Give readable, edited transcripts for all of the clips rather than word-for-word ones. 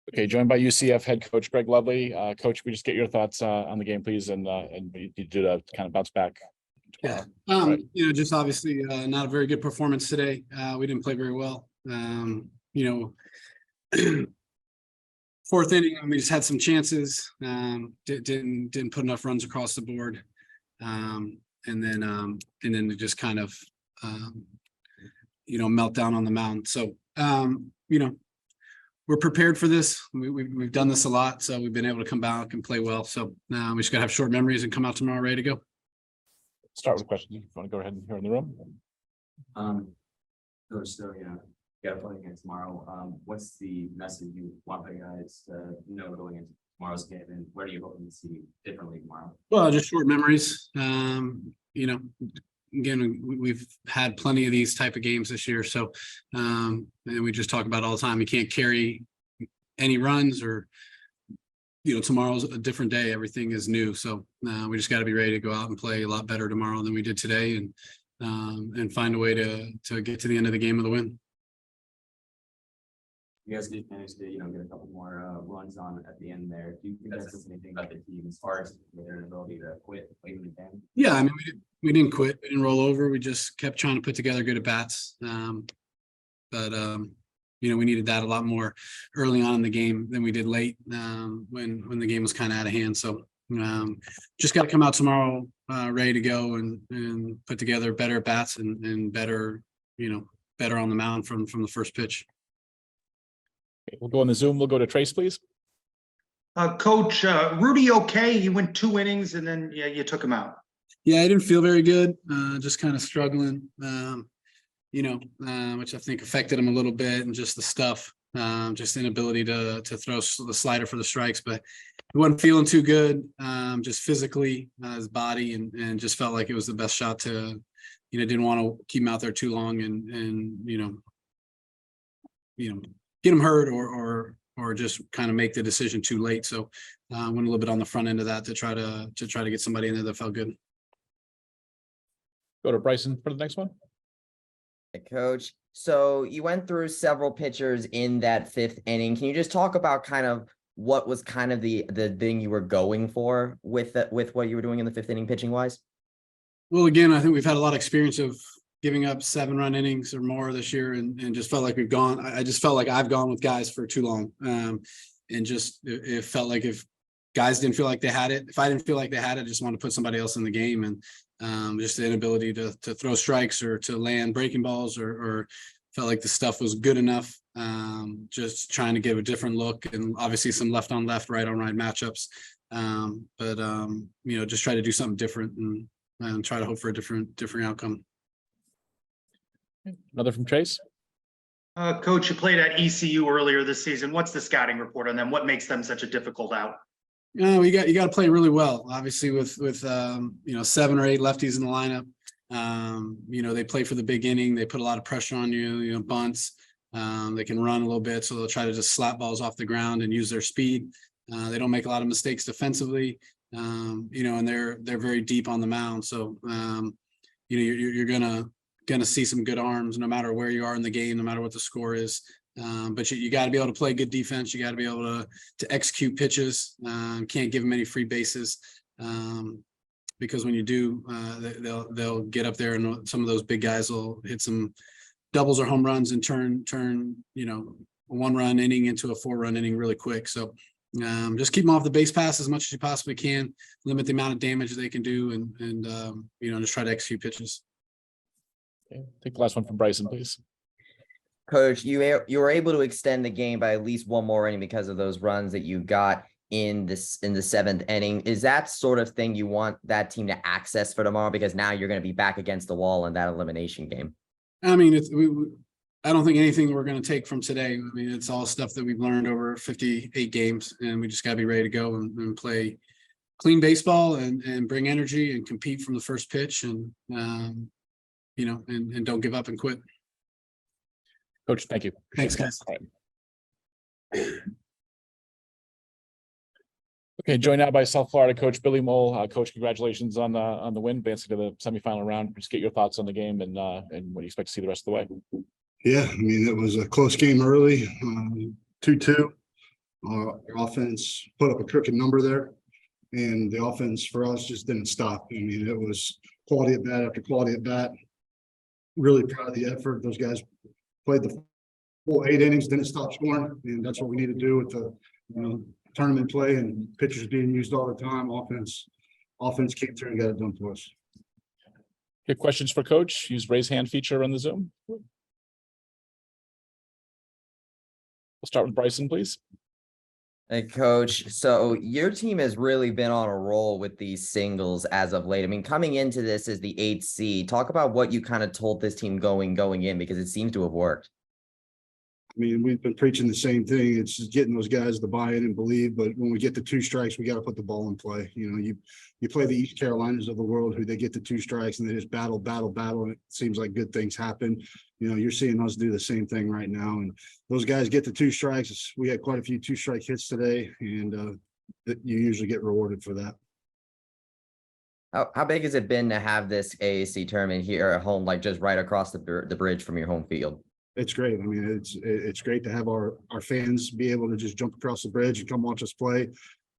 Okay, joined by UCF head coach Greg Lovelady. Coach, we just get your thoughts on the game, please, and you did a kind of bounce back. Yeah, Right. just obviously not a very good performance today. We didn't play very well. Fourth inning, we just had some chances. Didn't put enough runs across the board, and then it just kind of meltdown on the mound. So we're prepared for this. We've done this a lot, so we've been able to come back and play well. So we just gotta have short memories and come out tomorrow ready to go. Start with questions. If you want to go ahead and here in the room. Coach, so you got to play again tomorrow. What's the message you want the guys to know going into tomorrow's game, and what are you hoping to see differently tomorrow? Well, just short memories. Again, we've had plenty of these type of games this year, so and we just talk about all the time. You can't carry any runs, or tomorrow's a different day. Everything is new, so we just got to be ready to go out and play a lot better tomorrow than we did today, and find a way to get to the end of the game with a win. You guys did manage to get a couple more runs on at the end there. Do you think that says anything about the team as far as their ability to quit late in the game? Yeah, I mean, we didn't quit. We didn't roll over. We just kept trying to put together good at bats. We needed that a lot more early on in the game than we did late when the game was kind of out of hand. So just got to come out tomorrow ready to go and put together better at bats and better on the mound from the first pitch. Okay, we'll go on the Zoom. We'll go to Trace, please. Coach, Rudy, okay. He went 2 innings and then you took him out. Yeah, I didn't feel very good. Just kind of struggling, which I think affected him a little bit, and just the stuff, just inability to throw the slider for the strikes, but he wasn't feeling too good, just physically, his body, and just felt like it was the best shot to, didn't want to keep him out there too long and get him hurt or just kind of make the decision too late. So went a little bit on the front end of that to try to get somebody in there that felt good. Go to Bryson for the next one. Hey, Coach, so you went through several pitchers in that 5th inning. Can you just talk about kind of what was kind of the thing you were going for with what you were doing in the 5th inning pitching wise? Well, again, I think we've had a lot of experience of giving up 7-run innings or more this year, and just felt like I just felt like I've gone with guys for too long. And just, it felt like if guys didn't feel like they had it, if I didn't feel like they had it, I just wanted to put somebody else in the game. And just the inability to throw strikes or to land breaking balls, or felt like the stuff was good enough. Just trying to give a different look, and obviously some left on left, right on right matchups. Just try to do something different and try to hope for a different outcome. Another from Trace. Coach, you played at ECU earlier this season. What's the scouting report on them? What makes them such a difficult out? You got to play really well, obviously, with 7 or 8 lefties in the lineup. They play for the big inning. They put a lot of pressure on you, bunts. They can run a little bit, so they'll try to just slap balls off the ground and use their speed. They don't make a lot of mistakes defensively, and they're very deep on the mound. So, you're gonna see some good arms no matter where you are in the game, no matter what the score is. But you got to be able to play good defense. You got to be able to execute pitches. Can't give them any free bases, because when you do, they'll get up there, and some of those big guys will hit some doubles or home runs and turn a 1-run inning into a 4-run inning really quick. So just keep them off the base pass as much as you possibly can. Limit the amount of damage they can do, and just try to execute pitches. Okay, take the last one from Bryson, please. Coach, you were able to extend the game by at least 1 more inning because of those runs that you got in the 7th inning. Is that sort of thing you want that team to access for tomorrow? Because now you're going to be back against the wall in that elimination game. I mean, I don't think anything we're going to take from today. I mean, it's all stuff that we've learned over 58 games, and we just got to be ready to go and play clean baseball and bring energy and compete from the first pitch, and and don't give up and quit. Coach, thank you. Thanks, guys. Okay, joined now by South Florida coach Billy Mohl. Coach, congratulations on the win, advancing to the semifinal round. Just get your thoughts on the game and what do you expect to see the rest of the way? Yeah, I mean, it was a close game early, 2-2. Our offense put up a crooked number there. And the offense for us just didn't stop. I mean, it was quality at bat after quality at bat. Really proud of the effort. Those guys played the full 8 innings, didn't stop scoring. And that's what we need to do with the, tournament play and pitchers being used all the time. Offense came through and got it done for us. Good questions for Coach. Use raise hand feature on the Zoom. We'll start with Bryson, please. Hey, Coach. So your team has really been on a roll with these singles as of late. I mean, coming into this as the 8th seed, talk about what you kind of told this team going in, because it seems to have worked. I mean, we've been preaching the same thing. It's just getting those guys to buy in and believe. But when we get to 2 strikes, we got to put the ball in play. You play the East Carolinas of the world, who they get to 2 strikes and they just battle. And it seems like good things happen. You're seeing us do the same thing right now. And those guys get to 2 strikes. We had quite a few 2-strike hits today, and you usually get rewarded for that. How big has it been to have this AAC tournament here at home, like just right across the bridge from your home field? It's great. I mean, it's great to have our fans be able to just jump across the bridge and come watch us play.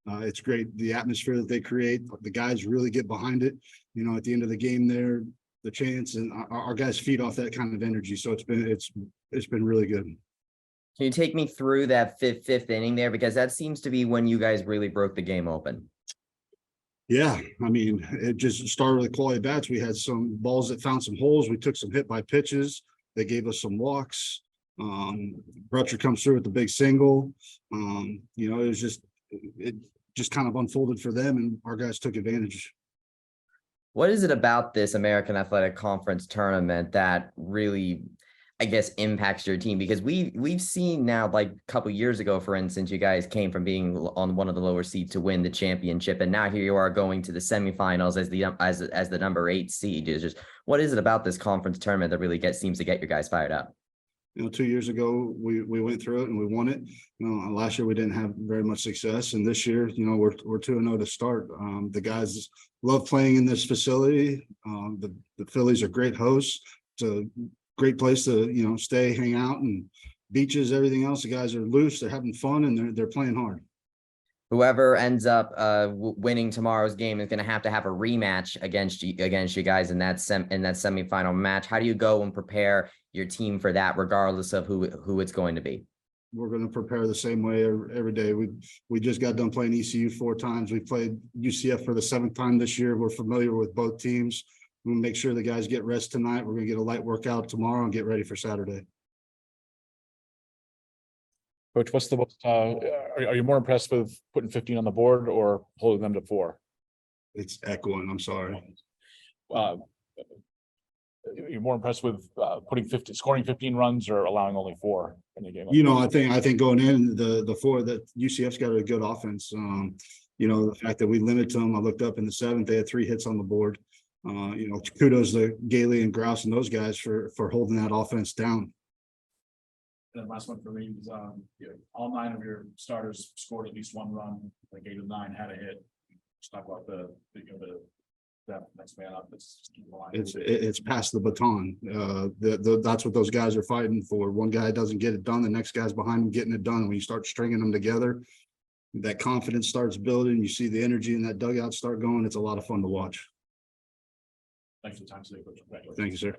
It's great, the atmosphere that they create. The guys really get behind it. At the end of the game there, the chants, and our guys feed off that kind of energy. So it's been really good. Can you take me through that fifth inning there? Because that seems to be when you guys really broke the game open. Yeah, I mean, it just started with quality bats. We had some balls that found some holes. We took some hit by pitches. They gave us some walks. Brutcher comes through with the big single. It just kind of unfolded for them, and our guys took advantage. What is it about this American Athletic Conference tournament that really, I guess, impacts your team? Because we've seen now, like a couple of years ago, for instance, you guys came from being on one of the lower seeds to win the championship, and now here you are going to the semifinals as the number 8 seed. It's just, what is it about this conference tournament that really seems to get you guys fired up? 2 years ago, we went through it and we won it. Last year we didn't have very much success, and this year, we're 2-0 to start. The guys love playing in this facility. The Phillies are great hosts. It's a great place to stay, hang out, and beaches, everything else. The guys are loose, they're having fun, and they're playing hard. Whoever ends up winning tomorrow's game is going to have a rematch against you guys in that semifinal match. How do you go and prepare your team for that, regardless of who it's going to be? We're going to prepare the same way every day. We just got done playing ECU 4 times. We played UCF for the 7th time this year. We're familiar with both teams. We'll make sure the guys get rest tonight. We're going to get a light workout tomorrow and get ready for Saturday. Coach, what's the most, are you more impressed with putting 15 on the board or holding them to 4? It's echoing. I'm sorry. You're more impressed with scoring 15 runs or allowing only 4 in the game? I think going in the 4 that UCF's got a good offense. The fact that we limit them. I looked up in the 7th, they had 3 hits on the board. Kudos to Gailey and Grouse and those guys for holding that offense down. And then last one for me is all 9 of your starters scored at least 1 run. Like 8 of 9 had a hit. Just talk about that next man up. It's past the baton. That's what those guys are fighting for. One guy doesn't get it done, the next guy's behind him getting it done. When you start stringing them together, that confidence starts building. You see the energy in that dugout start going. It's a lot of fun to watch. Thanks for the time today, Coach. Thank you, sir.